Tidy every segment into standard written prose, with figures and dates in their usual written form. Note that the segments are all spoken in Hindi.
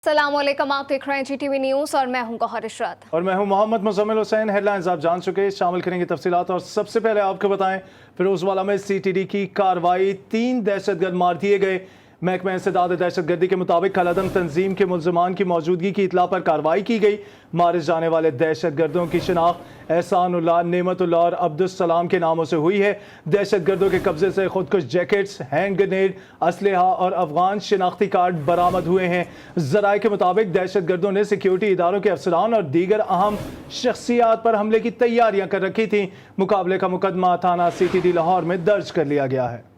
अस्सलामुअलैकुम, आप देख रहे हैं GTV न्यूज़ और मैं हूं गौहर इशरत और मैं हूं मोहम्मद मुजम्मिल हुसैन। हेडलाइंस आप जान चुके, शामिल करेंगे तफसीलात। और सबसे पहले आपको बताएं, फिरोजवाला में CTD की कार्रवाई, 3 दहशतगर्द मार दिए गए। महकमा इंसदाद दहशतगर्दी के मुताबिक कलअदम तंजीम के मुल्ज़मान की मौजूदगी की इतला पर कार्रवाई की गई। मारे जाने वाले दहशतगर्दों की शिनाख्त एहसानुल्लाह, नेमतुल्लाह और अब्दुस्सलाम के नामों से हुई है। दहशतगर्दों के कब्जे से खुदकुश जैकेट्स, हैंड ग्रेनेड, असलहा और अफगान शिनाख्ती कार्ड बरामद हुए हैं। ज़राए के मुताबिक दहशतगर्दों ने सिक्योरिटी इदारों के अफसरान और दीगर अहम शख्सियात पर हमले की तैयारियां कर रखी थी। मुकाबले का मुकदमा थाना CTD लाहौर में दर्ज कर लिया गया है।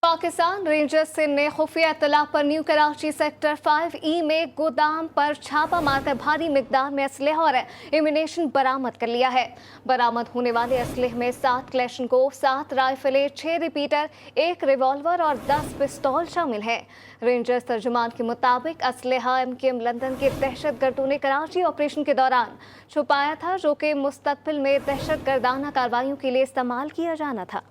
पाकिस्तान रेंजर्स ने खुफिया इत्तला पर न्यू कराची सेक्टर 5E में गोदाम पर छापा मारकर भारी मिकदार में असलहा और एम्यूनेशन बरामद कर लिया है। बरामद होने वाले असलहे में 7 क्लैशनकोव, 7 राइफलें, 6 रिपीटर, 1 रिवॉल्वर और 10 पिस्तौल शामिल है। रेंजर्स तर्जुमान के मुताबिक असलहा MKM लंदन के दहशतगर्दों ने कराची ऑपरेशन के दौरान छुपाया था, जो कि मुस्तकबिल में दहशतगर्दाना कार्रवाइयों के लिए इस्तेमाल किया जाना था।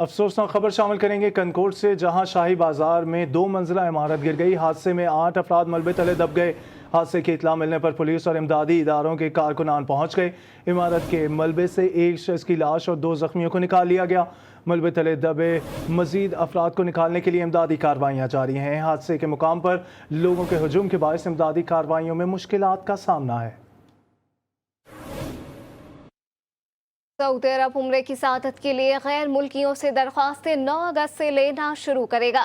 अफसोसनाक खबर शामिल करेंगे कनकोट से, जहां शाही बाजार में 2 मंजिला इमारत गिर गई। हादसे में 8 अफराद मलबे तले दब गए। हादसे की इतला मिलने पर पुलिस और इमदादी इदारों के कारकुनान पहुंच गए। इमारत के मलबे से एक शख्स की लाश और 2 जख्मियों को निकाल लिया गया। मलबे तले दबे मजीद अफराद को निकालने के लिए इमदादी कार्रवाइयाँ जारी हैं। हादसे के मुकाम पर लोगों के हजूम के बायस इमदादी कार्रवाइयों में मुश्किलात का सामना है। सऊदी अरब उम्रे की सादत के लिए गैर मुल्कियों से दरख्वास्तें 9 अगस्त से लेना शुरू करेगा।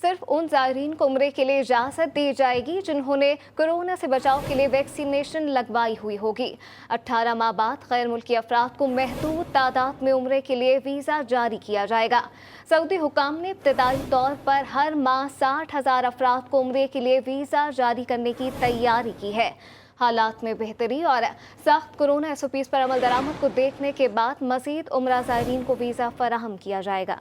सिर्फ उन ज़ायरीन को उम्रे के लिए इजाज़त दी जाएगी जिन्होंने कोरोना से बचाव के लिए वैक्सीनेशन लगवाई हुई होगी। 18 माह बाद गैर मुल्की अफराद को महदूद तादाद में उम्रे के लिए वीज़ा जारी किया जाएगा। सऊदी हुकाम ने इब्तदाई तौर पर हर माह 60,000 अफराद को उम्रे के लिए वीज़ा जारी करने की तैयारी की है। हालात में बेहतरी और सख्त कोरोना SOPs पर अमल दरामद को देखने के बाद मजीद उम्रा ज़ायरीन को वीज़ा फराहम किया जाएगा।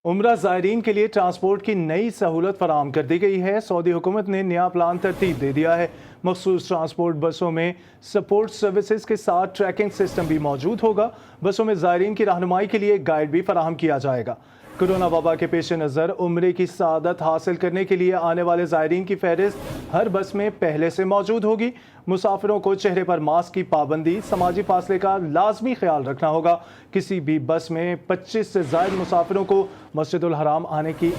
उम्रा ज़ायरीन के लिए ट्रांसपोर्ट की नई सहूलत फराहम कर दी गई है। सऊदी हुकूमत ने नया प्लान तरतीब दे दिया है। मखसूस ट्रांसपोर्ट बसों में सपोर्ट सर्विसेज के साथ ट्रैकिंग सिस्टम भी मौजूद होगा। बसों में ज़ायरीन की रहनुमाई के लिए गाइड भी फराहम किया जाएगा। कोरोना वबा के पेश नज़र उम्रे की सादत हासिल करने के लिए आने वाले ज़ायरीन की फहरिस्त हर बस में पहले से मौजूद होगी। मुसाफिरों को चेहरे पर मास्क की पाबंदी, समाजी फासले का लाजमी ख्याल रखना होगा। किसी भी बस में 25 से ज़ायद मुसाफिरों को मस्जिदुल हराम आने की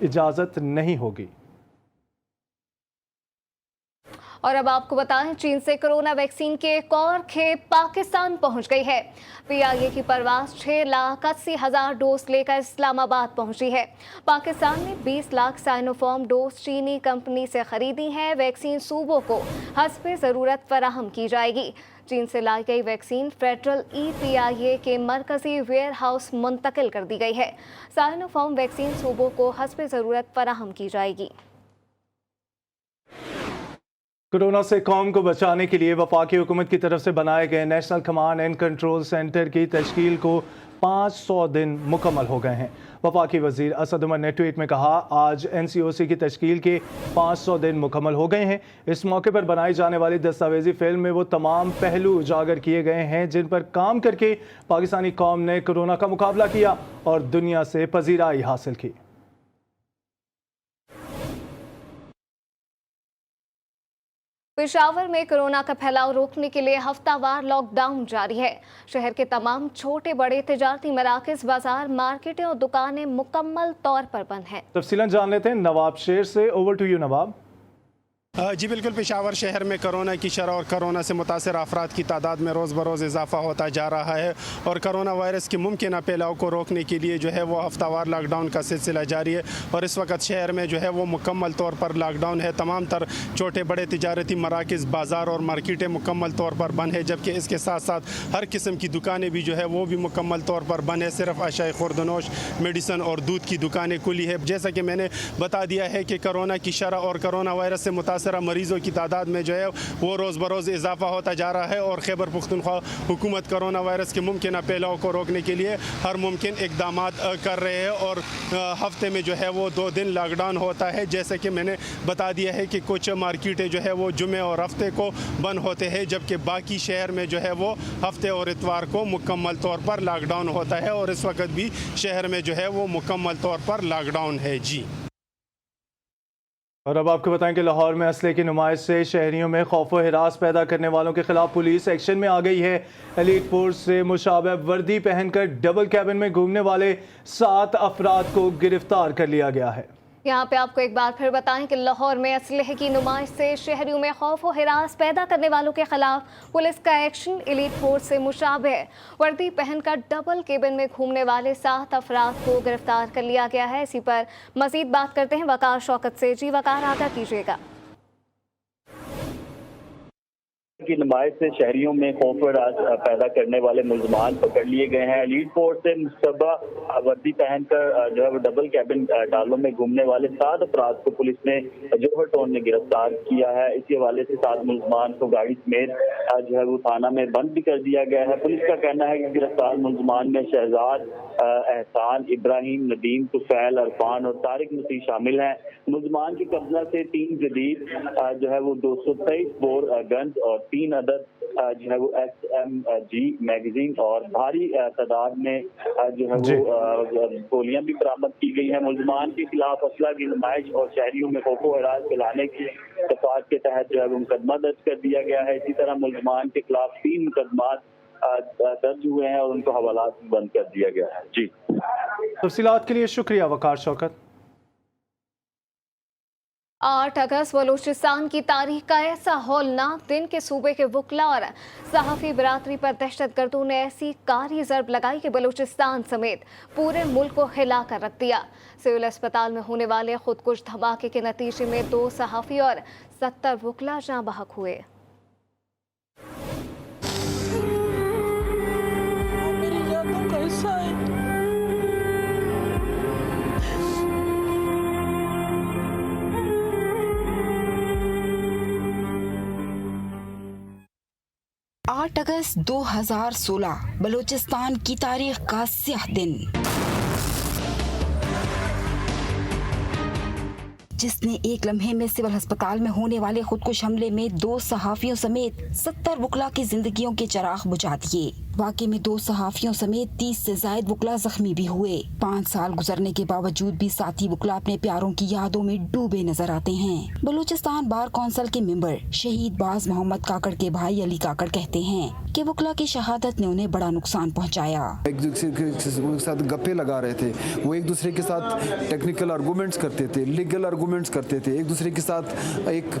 इजाज़त नहीं होगी। और अब आपको बताएं, चीन से कोरोना वैक्सीन के एक और खेप पाकिस्तान पहुंच गई है। PIA की परवाज 6,80,000 डोज लेकर इस्लामाबाद पहुंची है। पाकिस्तान ने 20 लाख साइनोफार्म डोज चीनी कंपनी से खरीदी है। वैक्सीन सूबों को हस्बे ज़रूरत फराहम की जाएगी। चीन से लाई गई वैक्सीन फेडरल EPIA के मरकजी वेयर हाउस मुंतकिल कर दी गई है। साइनोफार्म वैक्सीन सूबों को हस्बे ज़रूरत फराहम की जाएगी। कोरोना से कौम को बचाने के लिए वफाकी हुकूमत की तरफ से बनाए गए national command and control centre की तश्कील को 500 दिन मुकम्मल हो गए हैं। वफाकी वजीर असद उमर ने ट्वीट में कहा, आज NCOC की तश्कील के 500 दिन मुकम्मल हो गए हैं। इस मौके पर बनाई जाने वाली दस्तावेजी फिल्म में वो तमाम पहलू उजागर किए गए हैं जिन पर काम करके पाकिस्तानी कौम ने कोरोना का मुकाबला किया और दुनिया से पजीराई हासिल की। पेशावर में कोरोना का फैलाव रोकने के लिए हफ्तावार लॉकडाउन जारी है। शहर के तमाम छोटे बड़े तिजारती मराकज़, बाजार, मार्केटें और दुकानें मुकम्मल तौर पर बंद हैं। तफसीलन जान लेते हैं नवाब शेर से। ओवर टू यू नवाब। जी बिल्कुल, पेशावर शहर में कोरोना की शरह और कोरोना से मुतासर अफराद की तादाद में रोज़ बरोज़ इजाफा होता जा रहा है और कोरोना वायरस के मुमकिन फैलाव को रोकने के लिए जो है वो हफ्तावार लॉकडाउन का सिलसिला जारी है। और इस वक्त शहर में जो है वो मुकम्मल तौर पर लॉकडाउन है। तमाम तर छोटे बड़े तिजारती मराकज़, बाज़ार और मार्केटें मुकम्मल तौर पर बंद है, जबकि इसके साथ साथ हर किस्म की दुकानें भी जो है वो भी मुकम्मल तौर पर बंद है। सिर्फ अशाए खुर्दनोश, मेडिसन और दूध की दुकानें खुली है। जैसा कि मैंने बता दिया है कि कोरोना की शरह और कोरोना वायरस से मुतासर मुतासरा मरीज़ों की तादाद में जो है वो रोज़ बरोज़ इजाफा होता जा रहा है और खैबर पख्तूनख्वा हुकूमत कोरोना वायरस के मुमकिन फैलाव को रोकने के लिए हर मुमकिन इकदाम कर रहे हैं और हफ्ते में जो है वो 2 दिन लॉकडाउन होता है। जैसे कि मैंने बता दिया है कि कुछ मार्केटें जो है वो जुमे और हफ्ते को बंद होते हैं, जबकि बाकी शहर में जो है वो हफ्ते और इतवार को मुकम्मल तौर पर लॉकडाउन होता है और इस वक्त भी शहर में जो है वो मुकम्मल तौर पर लॉकडाउन है। जी, और अब आपको बताएं कि लाहौर में असले की नुमाइश से शहरियों में खौफ व हिरास पैदा करने वालों के खिलाफ पुलिस एक्शन में आ गई है। एलीट फोर्स से मुशाबह वर्दी पहनकर डबल कैबिन में घूमने वाले 7 अफराद को गिरफ्तार कर लिया गया है। यहाँ पे आपको एक बार फिर बताएं कि लाहौर में असलहे की नुमाइश से शहरियों में खौफ व हिरास पैदा करने वालों के खिलाफ पुलिस का एक्शन एलीट फोर्स से मुशाबह वर्दी पहनकर डबल केबिन में घूमने वाले 7 अफराद को गिरफ्तार कर लिया गया है। इसी पर मजीद बात करते हैं वकार शौकत से। जी वकार, आगाह कीजिएगा। की नुमाइश से शहरियों में खौफ व राज पैदा करने वाले मुलजमान पकड़ लिए गए हैं। एलीट फोर्स से मुशतबा वर्दी पहनकर जो है वो डबल कैबिन डालों में घूमने वाले 7 अफराद को पुलिस ने जोहर टाउन में गिरफ्तार किया है। इसी हवाले से 7 मुलजमान को गाड़ी समेत जो है वो थाना में बंद भी कर दिया गया है। पुलिस का कहना है कि गिरफ्तार मुलजमान में शहजाद, एहसान, इब्राहिम, नदीम, तुफैल, अरफान और तारिक मसीह शामिल हैं। मुलजमान के कब्जा से 3 जदीद जो है वो 223 बोर गन्स और 3 अदद जो है वो SMG मैगजीन और भारी तादाद में जो है वो गोलियां भी बरामद की गई हैं। मुलजमान के खिलाफ असला की नुमाइश और शहरियों में खौफ व हरास फैलाने की दफात के तहत जो है वो मुकदमा दर्ज कर दिया गया है। इसी तरह मुलजमान के खिलाफ 3 मुकदमा दर्ज हुए हैं और उनको हवालात बंद कर दिया गया है। जी, तफसीलात के लिए शुक्रिया वकार शौकत। 8 अगस्त बलूचिस्तान की तारीख का ऐसा हौलनाक दिन के सूबे के वकला और सहाफ़ी बरादरी पर दहशतगर्दों ने ऐसी कारी ज़रब लगाई कि बलूचिस्तान समेत पूरे मुल्क को हिला कर रख दिया। सिविल अस्पताल में होने वाले खुदकुश धमाके के नतीजे में 2 सहाफ़ी और 70 वकला जाँ बहक हुए। आठ अगस्त 2016 बलूचिस्तान की तारीख का स्याह दिन, जिसने एक लम्हे में सिविल अस्पताल में होने वाले खुदकुश हमले में 2 सहाफियों समेत 70 वकला की जिंदगियों के चिराग बुझा दिए। वाकई में 2 सहाफियों समेत 30 से ज्यादा वकला जख्मी भी हुए। 5 साल गुजरने के बावजूद भी साथी वकला अपने प्यारों की यादों में डूबे नजर आते हैं। बलूचिस्तान बार कौंसिल के मेंबर शहीद बाज मोहम्मद काकड़ के भाई अली काकड़ कहते हैं कि वकला की शहादत ने उन्हें बड़ा नुकसान पहुंचाया। एक दूसरे के साथ गप्पे लगा रहे थे, वो एक दूसरे के साथ टेक्निकल आर्गूमेंट्स करते थे, लीगल आर्गूमेंट्स करते थे, एक दूसरे के साथ एक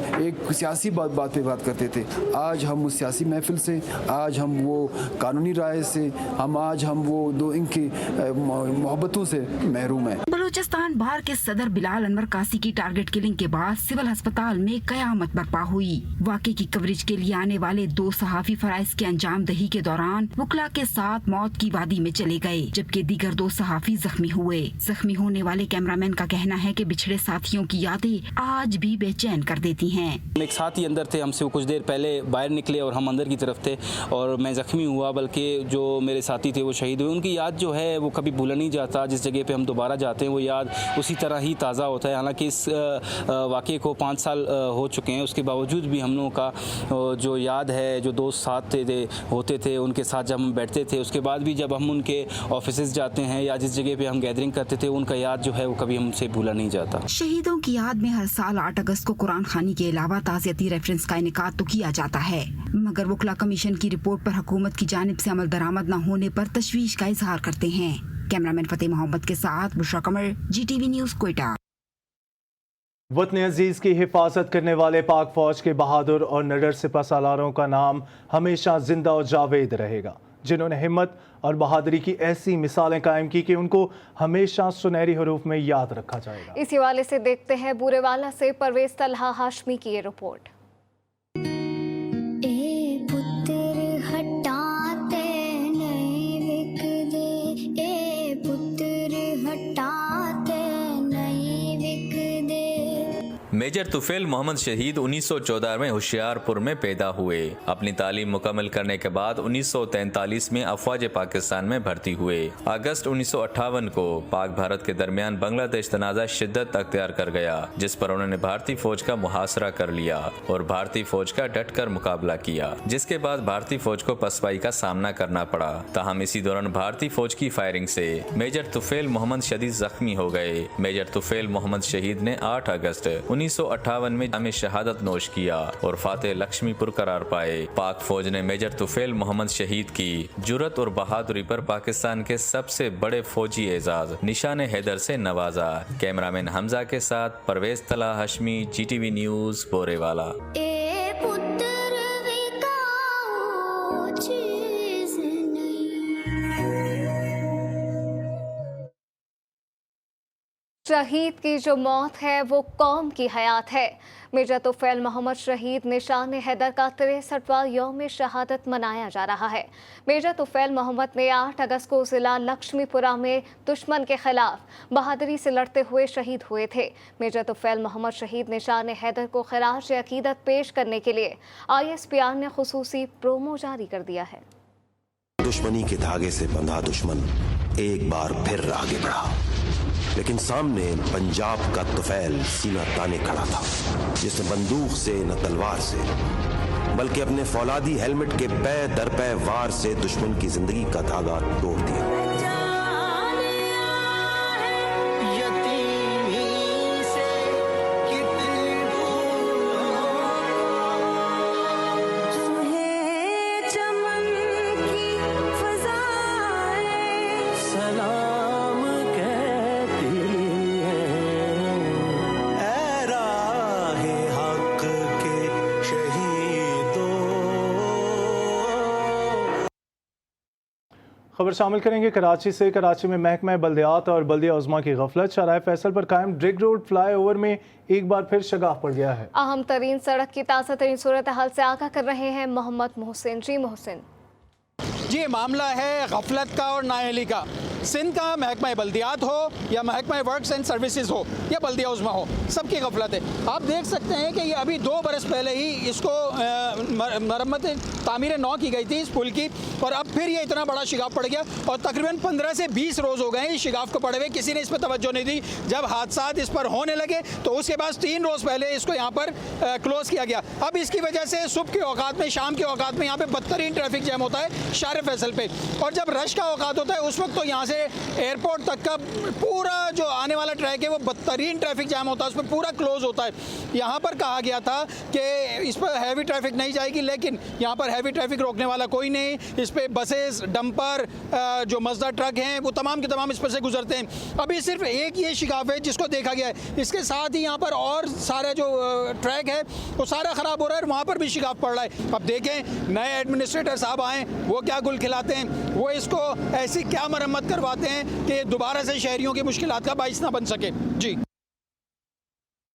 सियासी बात पे बात करते थे। आज हम उस सियासी महफिल से, आज हम वो कानूनी राय से, हम वो दो इनकी मोहब्बतों से महरूम हैं। बलूचिस्तान बार के सदर बिलाल अनवर कासी की टारगेट किलिंग के बाद सिविल अस्पताल में कयामत बर्पा हुई। वाकई की कवरेज के लिए आने वाले 2 सहाफी फराइज के अंजाम दही के दौरान वकला के साथ मौत की वादी में चले गए, जबकि दीगर 2 सहाफी जख्मी हुए। जख्मी होने वाले कैमरामैन का कहना है कि बिछड़े साथियों की यादें आज भी बेचैन कर देती हैं। एक साथी अंदर थे, हमसे कुछ देर पहले बाहर निकले और हम अंदर की तरफ थे और मैं जख्मी हुआ, बल्कि जो मेरे साथी थे वो शहीद हुए। उनकी याद जो है वो कभी भूला नहीं जाता। जिस जगह पे हम दोबारा जाते हैं वो याद उसी तरह ही ताज़ा होता है। हालांकि इस वाक़े को 5 साल हो चुके हैं, उसके बावजूद भी हम लोगों का जो याद है, जो दोस्त साथ होते थे उनके साथ जब हम बैठते थे, उसके बाद भी जब हम उनके ऑफिसेज जाते हैं या जिस जगह पे हम गैदरिंग करते थे, उनका याद जो है वो कभी हमसे भूला नहीं जाता। शहीदों की याद में हर साल 8 अगस्त को कुरान खानी के अलावा ताज़ियती रेफरेंस का इनेकाद तो किया जाता है, मगर वकला कमीशन की रिपोर्ट पर हुकूमत की जानिब से अमल दरामद न होने पर तशवीश का इजहार करते हैं। कैमरामैन फतेह मोहम्मद के साथ बुशरा कमर, GTV न्यूज़, क्वेटा। वतन अजीज की हिफाजत करने वाले पाक फौज के बहादुर और निडर सिपह सालारों का नाम हमेशा जिंदा और जावेद रहेगा, जिन्होंने हिम्मत और बहादुरी की ऐसी मिसालें कायम की कि उनको हमेशा सुनहरी हरूफ में याद रखा जाएगा। इसी हवाले से देखते हैं बूरेवाला से परवेज तलहा हाशमी की ये रिपोर्ट। मैं मेजर तुफैल मोहम्मद शहीद 1914 में होशियारपुर में पैदा हुए। अपनी तालीम मुकम्मल करने के बाद 1943 में अफवाज पाकिस्तान में भर्ती हुए। अगस्त 1958 को पाक भारत के दरमियान बांग्लादेश तनाज़ा शिद्दत अख्तियार कर गया, जिस पर उन्होंने भारतीय फौज का मुहासरा कर लिया और भारतीय फौज का डट कर मुकाबला किया, जिसके बाद भारतीय फौज को पसपाई का सामना करना पड़ा। ताहम इसी दौरान भारतीय फौज की फायरिंग से मेजर तुफैल मोहम्मद शदीद जख्मी हो गए। मेजर तुफैल मोहम्मद शहीद ने 8 अगस्त 1958 में जामे शहादत नोश किया और फातेह लक्ष्मीपुर करार पाए। पाक फौज ने मेजर तुफैल मोहम्मद शहीद की जुर्रत और बहादुरी पर पाकिस्तान के सबसे बड़े फौजी एजाज निशान हैदर से नवाजा। कैमरामैन हमजा के साथ परवेज तला हशमी, GTV न्यूज, बोरेवाला। शहीद की जो मौत है वो कौम की हयात है। मेजर तुफैल मोहम्मद शहीद निशान हैदर का 63वां यौम शहादत मनाया जा रहा है। मेजर तुफैल मोहम्मद ने 8 अगस्त को जिला लक्ष्मीपुरा में दुश्मन के खिलाफ बहादुरी से लड़ते हुए शहीद हुए थे। मेजर तुफैल मोहम्मद शहीद निशान हैदर को खिराज अकीदत पेश करने के लिए ISPR ने खुसूसी प्रोमो जारी कर दिया है। दुश्मनी के धागे से बंधा दुश्मन एक बार फिर आगे बढ़ा, लेकिन सामने पंजाब का तुफैल सीना ताने खड़ा था, जिसने बंदूक से न तलवार से बल्कि अपने फौलादी हेलमेट के पै दर पै वार से दुश्मन की जिंदगी का धागा तोड़ दिया। खबर शामिल करेंगे कराची से। कराची में महकमा बल्दियात और बल्दिया उज़्मा की गफलत शाहराह फैसल पर कायम ड्रिग रोड फ्लाईओवर में एक बार फिर शगाफ पड़ गया है। अहम तरीन सड़क की ताज़ा तरीन सूरत हाल से आगाह कर रहे हैं मोहम्मद मोहसिन। जी मोहसिन। ये मामला है गफलत का और नाअहली का। सिंध का महकमा बल्दियात हो या महकमा वर्क्स एंड सर्विसेज हो या बल्दिया उज़्मा हो, सबकी गफलत है। आप देख सकते हैं कि ये अभी 2 बरस पहले ही इसको मरम्मत तामीर नौ की गई थी इस पुल की, और अब फिर ये इतना बड़ा शिगाफ पड़ गया और तकरीबन 15 से 20 रोज़ हो गए इस शिगाफ को पड़े हुए। किसी ने इस पर तवज्जो नहीं दी। जब हादसात इस पर होने लगे तो उसके बाद 3 रोज़ पहले इसको यहाँ पर क्लोज़ किया गया। अब इसकी वजह से सुबह के औकात में, शाम के औकात में यहाँ पे बदतरीन ट्रैफिक जैम होता है शाहराह फैसल पे, और जब रश का औकात होता है उस वक्त तो यहाँ से एयरपोर्ट तक का पूरा जो आने वाला ट्रैक है वो बदतरीन ट्रैफिक जैम होता है, उस पर पूरा क्लोज होता है। यहाँ पर कहा गया था कि इस पर हैवी ट्रैफिक नहीं जाएगी, लेकिन यहाँ पर हैवी ट्रैफिक रोकने वाला कोई नहीं। इस पर बसेस, डंपर, जो मजदा ट्रक हैं वो तमाम के तमाम इस पर से गुजरते हैं। अभी सिर्फ एक ये शिगाफ है जिसको देखा गया है, इसके साथ ही यहाँ पर और सारा जो ट्रैक है वो सारा ख़राब हो रहा है, वहाँ पर भी शिगाफ पड़ रहा है। अब देखें नए एडमिनिस्ट्रेटर साहब आएँ वो क्या गुल खिलाते हैं, वो इसको ऐसी क्या मरम्मत करवाते हैं कि दोबारा से शहरियों की मुश्किलात का बाइस ना बन सके। जी।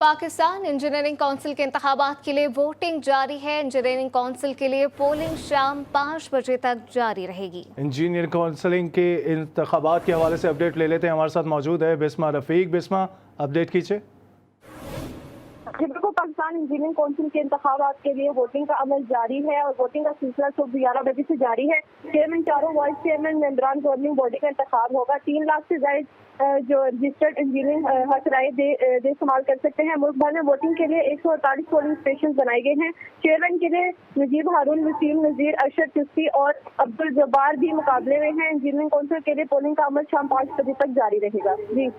पाकिस्तान इंजीनियरिंग काउंसिल के इंतखाबात के लिए वोटिंग जारी है। इंजीनियरिंग काउंसिल के लिए पोलिंग शाम 5 बजे तक जारी रहेगी। इंजीनियरिंग काउंसिलिंग के इंतखाबात के हवाले से अपडेट ले लेते हैं। हमारे साथ मौजूद है बिस्मा रफीक। बिस्मा, अपडेट कीजिए। बिल्कुल, पाकिस्तान इंजीनियरिंग काउंसिल के इंतखाबात के लिए वोटिंग का अमल जारी है और वोटिंग का सिलसिला सुबह 11 बजे से जारी है। चेयरमैन, चारों वाइस चेयरमैन, मेंबरान गवर्निंग बॉडी का इंतखाब होगा। 3 लाख से ज्यादा जो रजिस्टर्ड इंजीनियरिंग हक राय दे इस्तेमाल कर सकते हैं। मुल्क भर में वोटिंग के लिए 148 पोलिंग स्टेशन बनाए गए हैं। चेयरमैन के लिए नजीब हारून, वसीम नजीर, अरशद चिश्ती और अब्दुल जब्बार भी मुकाबले में हैं। इंजीनियरिंग काउंसिल के लिए पोलिंग का अमल शाम 5 बजे तक जारी रहेगा। जी।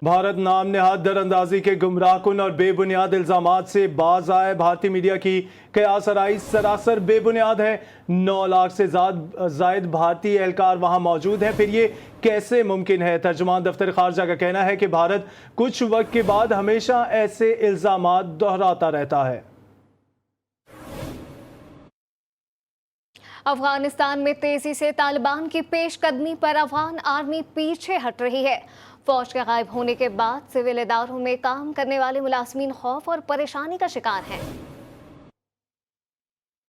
भारत नाम नेहाद दरअंदाजी के गुमराहकुन और बेबुनियाद इल्जामात से बाज आए। भारतीय मीडिया की कयास आराई सरासर बेबुनियाद है। 9 लाख से जायद भारतीय एहलकार वहां मौजूद हैं। फिर ये कैसे मुमकिन है? तर्जुमान दफ्तर खारजा का कहना है कि भारत कुछ वक्त के बाद हमेशा ऐसे इल्जामात दोहराता रहता है। अफगानिस्तान में तेजी से तालिबान की पेशकदमी पर अफगान आर्मी पीछे हट रही है। फौज के गायब होने के बाद सिविल इदारों में काम करने वाले मुलाजमीन खौफ और परेशानी का शिकार हैं।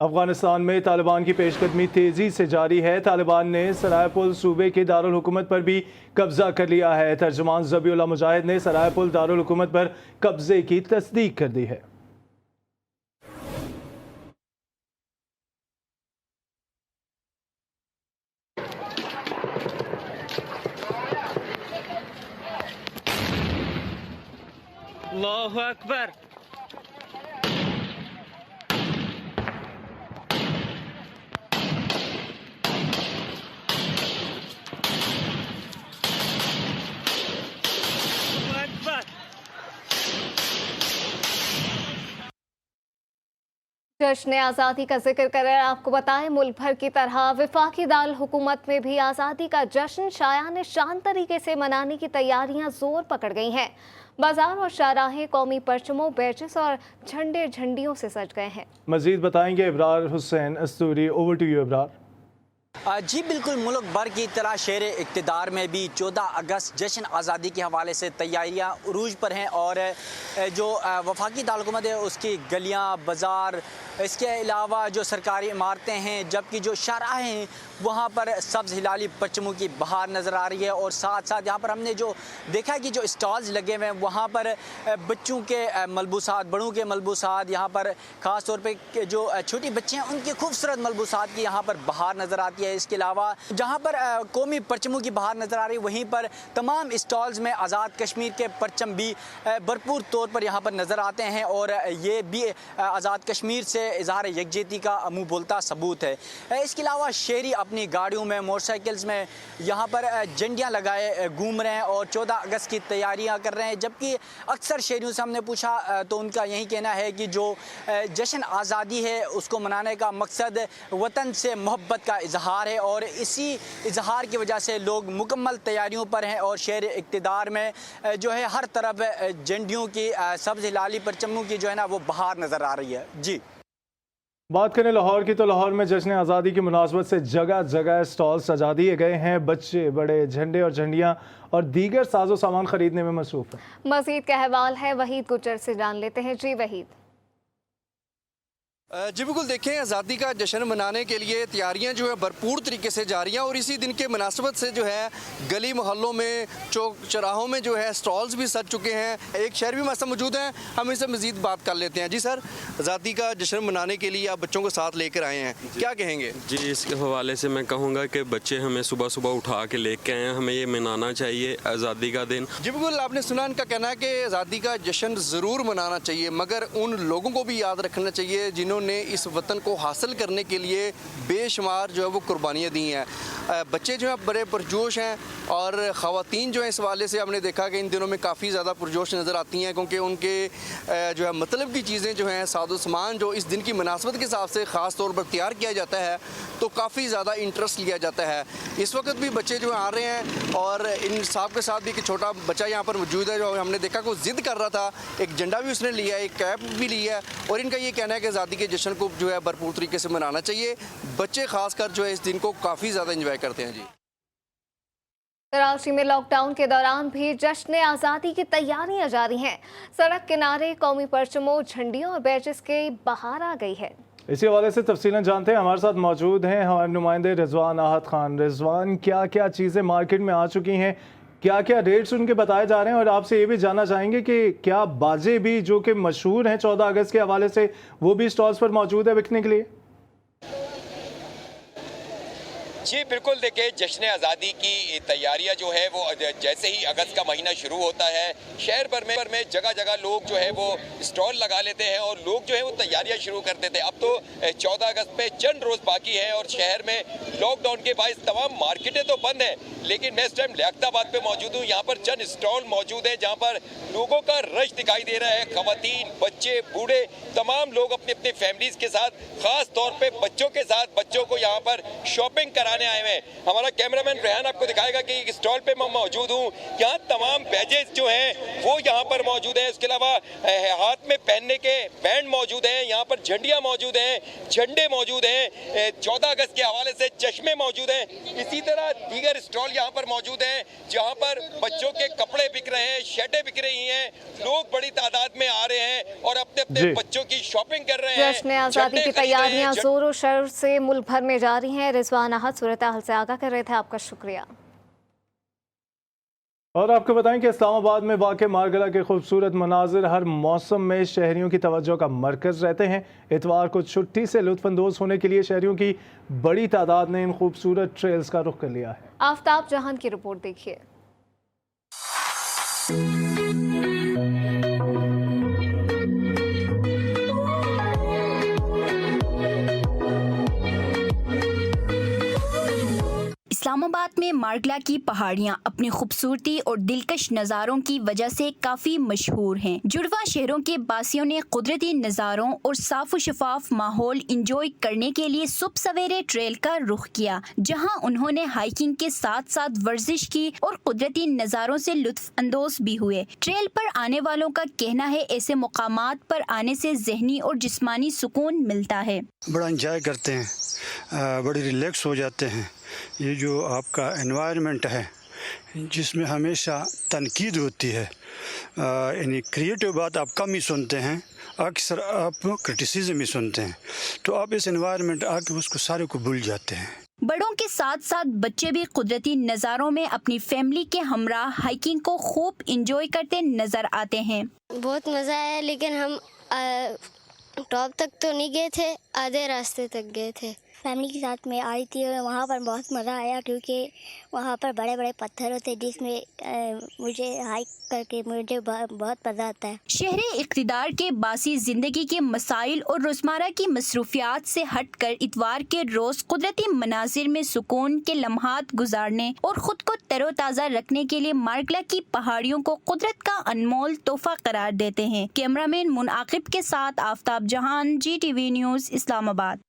अफगानिस्तान में तालिबान की पेशकदमी तेजी से जारी है। तालिबान ने सरायपुल सूबे के दारुल हुकूमत पर भी कब्जा कर लिया है। तर्जुमान ज़बीउल्लाह मुजाहिद ने सरायपुल दारुल हुकूमत पर कब्जे की तस्दीक कर दी है। अल्लाहु अकबर। जश्न आज़ादी का जिक्र कर आपको बताएं, मुल्क भर की तरह वफाकी दारुल हुकूमत में भी आज़ादी का जश्न शायान शान तरीके से मनाने की तैयारियां जोर पकड़ गई हैं। बाजार और शाहराहें कौमी परचमों, बैचेस और झंडे झंडियों से सज गए हैं। मजीद बताएंगे Ibrar Hussain Asturi. Over to you Ibrar. जी बिल्कुल, मुल्क भर की तरह शहर इक़्तिदार में भी 14 अगस्त जश्न आज़ादी के हवाले से तैयारियां उरूज पर हैं और जो वफाकी दारुल-हुकूमत है उसकी गलियां, बाज़ार, इसके अलावा जो सरकारी इमारतें हैं, जबकि जो शाहराहें हैं वहाँ पर सब्ज़ हिलाली परचमों की बहार नज़र आ रही है। और साथ साथ यहाँ पर हमने जो देखा कि जो स्टॉल्स लगे हुए हैं वहाँ पर बच्चों के मलबूसात, बड़ों के मलबूसात, यहाँ पर ख़ास तौर पे जो छोटी बच्चे हैं उनके खूबसूरत मलबूसात की यहाँ पर बहार नज़र आती है। इसके अलावा जहाँ पर कौमी परचमों की बहार नज़र आ रही है वहीं पर तमाम स्टॉल्स में आज़ाद कश्मीर के परचम भी भरपूर तौर पर यहाँ पर नज़र आते हैं और ये भी आज़ाद कश्मीर से इज़हार यकजहती का मुँह बोलता सबूत है। इसके अलावा शहरी अपनी गाड़ियों में, मोटरसाइकिल्स में यहाँ पर झंडियाँ लगाए घूम रहे हैं और 14 अगस्त की तैयारियाँ कर रहे हैं। जबकि अक्सर शहरियों से हमने पूछा तो उनका यही कहना है कि जो जश्न आज़ादी है उसको मनाने का मकसद वतन से मोहब्बत का इजहार है और इसी इजहार की वजह से लोग मुकम्मल तैयारियों पर हैं और शहर इक़्तिदार में जो है हर तरफ झंडियों की, सब्ज़ हिलाली परचमों की जो है ना वो बहार नज़र आ रही है। जी बात करें लाहौर की तो लाहौर में जश्न आज़ादी की मुनासबत से जगह जगह स्टॉल सजा दिए गए हैं। बच्चे बड़े झंडे और झंडियाँ और दीगर साजो सामान खरीदने में मसरूफ है। मजीद का अहवाल है वहीद गुजर से जान लेते हैं। जी वहीद। जी बिल्कुल, देखें आज़ादी का जश्न मनाने के लिए तैयारियां जो है भरपूर तरीके से जारी हैं और इसी दिन के मुनासबत से जो है गली मोहल्लों में, चौक चौराहों में जो है स्टॉल्स भी सज चुके हैं। एक शहर भी हमारे साथ मौजूद हैं, हम इनसे मज़ीद बात कर लेते हैं। जी सर, आज़ादी का जश्न मनाने के लिए आप बच्चों को साथ लेकर आए हैं, क्या कहेंगे? जी इसके हवाले से मैं कहूँगा कि बच्चे हमें सुबह सुबह उठा के लेके आए हैं, हमें ये मनाना चाहिए आज़ादी का दिन। जी बिल्कुल, आपने सुना इनका कहना है कि आज़ादी का जश्न ज़रूर मनाना चाहिए, मगर उन लोगों को भी याद रखना चाहिए जिन्होंने इस वतन को हासिल करने के लिए बेशुमार जो है वो कुर्बानियाँ दी हैं। बच्चे जो हैं बड़े पुरजोश हैं और ख़वातीन जो है इस वाले से हमने देखा कि इन दिनों में काफ़ी ज़्यादा पुरजोश नज़र आती हैं क्योंकि उनके जो है मतलब की चीज़ें जो हैं, सादो सामान जो इस दिन की मुनासबत के हिसाब से ख़ास तौर पर तैयार किया जाता है तो काफ़ी ज़्यादा इंटरेस्ट लिया जाता है। इस वक्त भी बच्चे जो आ रहे हैं और इन साहब के साथ भी एक छोटा बच्चा यहाँ पर मौजूद है जो हमने देखा कि वो ज़िद कर रहा था, एक झंडा भी उसने लिया, एक कैप भी लिया और इनका ये कहना है कि आज़ादी के जश्न को जो है भरपूर तरीके से मनाना चाहिए। बच्चे खासकर जो है इस दिन को काफ़ी ज़्यादा इंजॉय करते हैं। जी कराची में लॉकडाउन के दौरान भी जश्न आज़ादी की तैयारियां जारी हैं। सड़क किनारे कौमी परचमों, झंडियों और बैचेस के बहार आ गई है। इसी हवाले से तफसीलन जानते हैं। हमारे साथ मौजूद हैं हमारे नुमाइंदे रिजवान आहत खान। रिजवान, क्या क्या चीज़ें मार्केट में आ चुकी हैं, क्या क्या रेट्स उनके बताए जा रहे हैं और आपसे ये भी जानना चाहेंगे कि क्या बाजे भी जो कि मशहूर हैं 14 अगस्त के हवाले से वो भी स्टॉल्स पर मौजूद है बिकने के लिए? जी बिल्कुल, देखिए जश्न आज़ादी की तैयारियां जो है वो जैसे ही अगस्त का महीना शुरू होता है शहर भर में जगह जगह लोग जो है वो स्टॉल लगा लेते हैं और लोग जो है वो तैयारियां शुरू कर देते हैं। अब तो 14 अगस्त पे चंद रोज़ बाकी है और शहर में लॉकडाउन के बायस तमाम मार्केटें तो बंद हैं, लेकिन मैं इस टाइम लियाकताबाद पे मौजूद हूँ। यहाँ पर चंद स्टॉल मौजूद हैं जहाँ पर लोगों का रश दिखाई दे रहा है। खवातीन, बच्चे, बूढ़े, तमाम लोग अपनी अपनी फैमिलीज के साथ, खास तौर पे बच्चों के साथ बच्चों को यहाँ पर शॉपिंग कराने आए हैं। हमारा कैमरामैन रेहान आपको दिखाएगा कि एक स्टॉल पे मैं मौजूद हूँ। यहाँ तमाम बैजेस जो हैं वो यहाँ पर मौजूद हैं। इसके अलावा हाथ में पहनने के बैंड मौजूद हैं, यहाँ पर झंडियाँ मौजूद हैं, झंडे मौजूद हैं, 14 अगस्त के हवाले से चश्मे मौजूद हैं। इसी तरह दीगर स्टॉल यहाँ पर मौजूद हैं, जहाँ पर बच्चों के कपड़े बिक रहे हैं, शर्टें बिक रही हैं, लोग बड़ी तादाद में आ रहे हैं और अपने अपने बच्चों की शॉपिंग कर रहे हैं। जश्न आज़ादी की तैयारियां जोरों शोर से मुल्क भर में जारी हैं। रिजवान अहद सूरत हाल से आगाह कर रहे थे, आपका शुक्रिया। और आपको बताएं कि इस्लामाबाद में वाक़े मारगला के खूबसूरत मनाजिर हर मौसम में शहरियों की तवज्जो का मरकज़ रहते हैं। इतवार को छुट्टी से लुत्फ़अंदोज़ होने के लिए शहरियों की बड़ी तादाद ने इन खूबसूरत ट्रेल्स का रुख कर लिया है। आफ्ताब जहान की रिपोर्ट देखिए। इस्लामाबाद में मारगला की पहाड़ियाँ अपनी खूबसूरती और दिलकश नज़ारों की वजह से काफ़ी मशहूर हैं। जुड़वा शहरों के बासियों ने कुदरती नज़ारों और साफ व शफाफ माहौल इंजॉय करने के लिए सुबह सवेरे ट्रेल का रुख किया, जहां उन्होंने हाइकिंग के साथ साथ वर्जिश की और कुदरती नज़ारों से लुत्फ अंदोज भी हुए। ट्रेल पर आने वालों का कहना है ऐसे मुकामात पर आने से जहनी और जिस्मानी सुकून मिलता है। बड़ा इंजॉय करते हैं, बड़े रिलैक्स हो जाते हैं। ये जो आपका एनवायरनमेंट है जिसमें हमेशा तनकीद होती है, यानी क्रिएटिव बात आप कम ही सुनते हैं, अक्सर आप क्रिटिसिज्म ही सुनते हैं, तो आप इस एनवायरनमेंट आके उसको सारे को भूल जाते हैं। बड़ों के साथ साथ बच्चे भी कुदरती नज़ारों में अपनी फैमिली के हमराह हाइकिंग को खूब इंजॉय करते नजर आते हैं। बहुत मज़ा आया, लेकिन हम टॉप तक तो नहीं गए थे, आधे रास्ते तक गए थे। फैमिली के साथ में आई थी और वहाँ पर बहुत मज़ा आया, क्योंकि वहाँ पर बड़े बड़े पत्थर होते जिसमें मुझे हाइक करके मुझे बहुत मज़ा आता है। शहरी इक़्तिदार के बासी ज़िंदगी के मसाइल और रोज़मर्रा की मसरूफियात से हटकर इतवार के रोज़ कुदरती मनाजिर में सुकून के लम्हात गुजारने और ख़ुद को तरोताज़ा रखने के लिए मारगला की पहाड़ियों को कुदरत का अनमोल तोहफा करार देते हैं। कैमरामैन मुनाकिब के साथ आफ्ताब जहान, GTV न्यूज़, इस्लामाबाद।